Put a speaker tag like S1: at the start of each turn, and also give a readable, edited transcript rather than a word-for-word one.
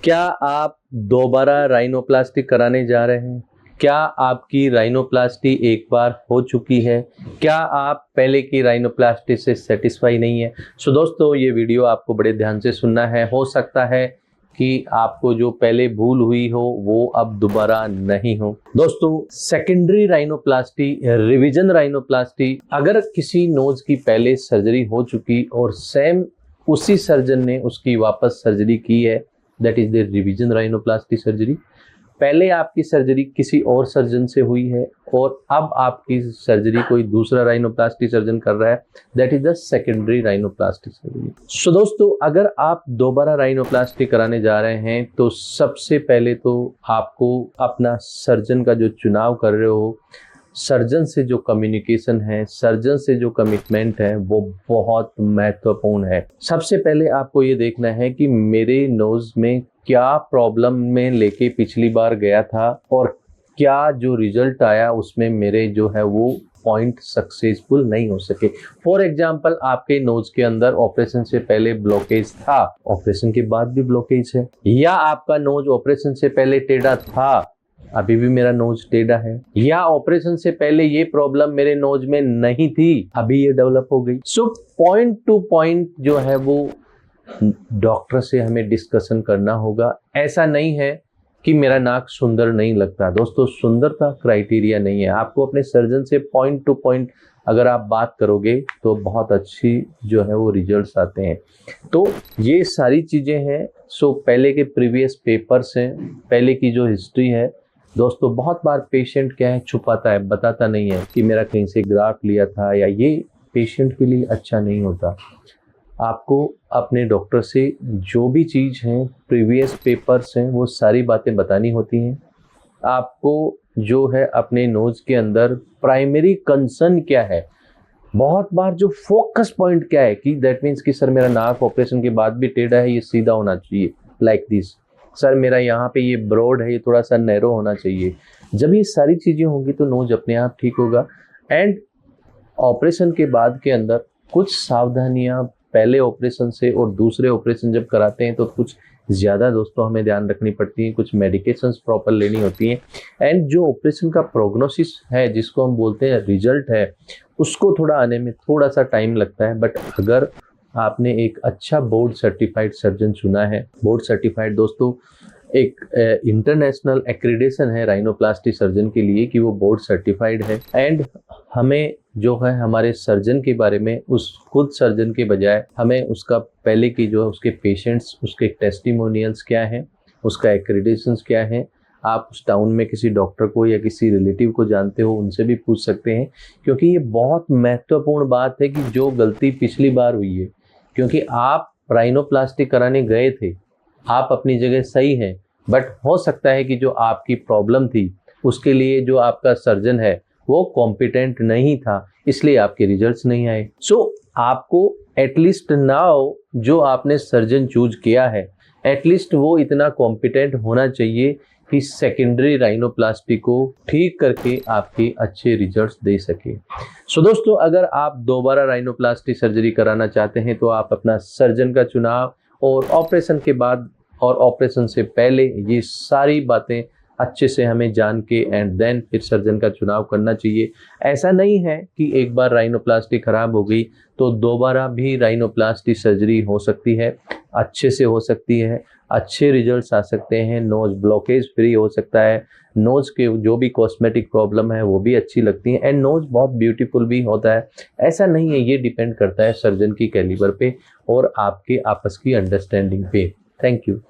S1: क्या आप दोबारा राइनोप्लास्टी कराने जा रहे हैं? क्या आपकी राइनोप्लास्टी एक बार हो चुकी है? क्या आप पहले की राइनोप्लास्टी से सेटिस्फाई नहीं है? सो दोस्तों, ये वीडियो आपको बड़े ध्यान से सुनना है। हो सकता है कि आपको जो पहले भूल हुई हो वो अब दोबारा नहीं हो। दोस्तों, सेकेंडरी राइनोप्लास्टी, रिवीजन राइनोप्लास्टी, अगर किसी नोज की पहले सर्जरी हो चुकी और सेम उसी सर्जन ने उसकी वापस सर्जरी की है, that is the revision rhinoplasty surgery. पहले आपकी सर्जरी किसी और सर्जन से हुई है और अब आपकी सर्जरी कोई दूसरा राइनोप्लास्टी सर्जन कर रहा है, that is the secondary rhinoplasty surgery. So दोस्तों, अगर आप दोबारा राइनोप्लास्टी कराने जा रहे हैं तो सबसे पहले तो आपको अपना सर्जन का जो चुनाव कर रहे हो, सर्जन से जो कम्युनिकेशन है, सर्जन से जो कमिटमेंट है, वो बहुत महत्वपूर्ण है। सबसे पहले आपको ये देखना है कि मेरे नोज में क्या प्रॉब्लम में लेके पिछली बार गया था और क्या जो रिजल्ट आया उसमें मेरे जो है वो पॉइंट सक्सेसफुल नहीं हो सके। फॉर एग्जाम्पल, आपके नोज के अंदर ऑपरेशन से पहले ब्लॉकेज था, ऑपरेशन के बाद भी ब्लॉकेज है, या आपका नोज ऑपरेशन से पहले टेढ़ा था, अभी भी मेरा नोज टेढ़ा है, या ऑपरेशन से पहले ये प्रॉब्लम मेरे नोज में नहीं थी, अभी ये डेवलप हो गई। सो पॉइंट टू पॉइंट जो है वो डॉक्टर से हमें डिस्कशन करना होगा। ऐसा नहीं है कि मेरा नाक सुंदर नहीं लगता। दोस्तों, सुंदरता क्राइटेरिया नहीं है। आपको अपने सर्जन से पॉइंट टू पॉइंट अगर आप बात करोगे तो बहुत अच्छी जो है वो रिजल्ट्स आते हैं। तो ये सारी चीज़ें हैं। सो पहले के प्रीवियस पेपर्स हैं, पहले की जो हिस्ट्री है। दोस्तों, बहुत बार पेशेंट क्या है, छुपाता है, बताता नहीं है कि मेरा कहीं से ग्राफ्ट लिया था, या ये पेशेंट के लिए अच्छा नहीं होता। आपको अपने डॉक्टर से जो भी चीज़ हैं, प्रीवियस पेपर्स हैं, वो सारी बातें बतानी होती हैं। आपको जो है अपने नोज़ के अंदर प्राइमरी कंसर्न क्या है, बहुत बार जो फोकस पॉइंट क्या है कि दैट मीन्स कि सर मेरा नाक ऑपरेशन के बाद भी टेढ़ा है, ये सीधा होना चाहिए, लाइक दिस। सर मेरा यहाँ पे ये ब्रॉड है, ये थोड़ा सा नैरो होना चाहिए। जब ये सारी चीज़ें होंगी तो नोज अपने आप ठीक होगा। एंड ऑपरेशन के बाद के अंदर कुछ सावधानियाँ पहले ऑपरेशन से और दूसरे ऑपरेशन जब कराते हैं तो कुछ ज़्यादा दोस्तों हमें ध्यान रखनी पड़ती है। कुछ मेडिकेशंस प्रॉपर लेनी होती हैं। एंड जो ऑपरेशन का प्रोग्नोसिस है, जिसको हम बोलते हैं रिजल्ट है, उसको थोड़ा आने में थोड़ा सा टाइम लगता है। बट अगर आपने एक अच्छा बोर्ड सर्टिफाइड सर्जन चुना है, बोर्ड सर्टिफाइड दोस्तों एक इंटरनेशनल एक्रीडेशन है राइनोप्लास्टी सर्जन के लिए कि वो बोर्ड सर्टिफाइड है। एंड हमें जो है हमारे सर्जन के बारे में, उस खुद सर्जन के बजाय हमें उसका पहले की जो है उसके पेशेंट्स, उसके टेस्टिमोनियल्स क्या हैं, उसका एक्रीडेशंस क्या हैं, आप उस टाउन में किसी डॉक्टर को या किसी रिलेटिव को जानते हो, उनसे भी पूछ सकते हैं। क्योंकि ये बहुत महत्वपूर्ण बात है कि जो गलती पिछली बार हुई है, क्योंकि आप राइनोप्लास्टी कराने गए थे, आप अपनी जगह सही हैं, बट हो सकता है कि जो आपकी प्रॉब्लम थी उसके लिए जो आपका सर्जन है वो कॉम्पिटेंट नहीं था, इसलिए आपके रिजल्ट्स नहीं आए। सो आपको एटलीस्ट नाउ जो आपने सर्जन चूज किया है, एटलीस्ट वो इतना कॉम्पिटेंट होना चाहिए कि सेकेंडरी राइनोप्लास्टी को ठीक करके आपके अच्छे रिजल्ट्स दे सके। सो दोस्तों, अगर आप दोबारा राइनोप्लास्टी सर्जरी कराना चाहते हैं तो आप अपना सर्जन का चुनाव और ऑपरेशन के बाद और ऑपरेशन से पहले ये सारी बातें अच्छे से हमें जान के एंड देन फिर सर्जन का चुनाव करना चाहिए। ऐसा नहीं है कि एक बार राइनोप्लास्टी खराब हो गई तो दोबारा भी राइनोप्लास्टी सर्जरी हो सकती है, अच्छे से हो सकती है, अच्छे रिजल्ट्स आ सकते हैं, नोज ब्लॉकेज फ्री हो सकता है, नोज के जो भी कॉस्मेटिक प्रॉब्लम है वो भी अच्छी लगती है, एंड नोज बहुत ब्यूटीफुल भी होता है। ऐसा नहीं है, ये डिपेंड करता है सर्जन की कैलिबर पे और आपके आपस की अंडरस्टैंडिंग पे। Thank you.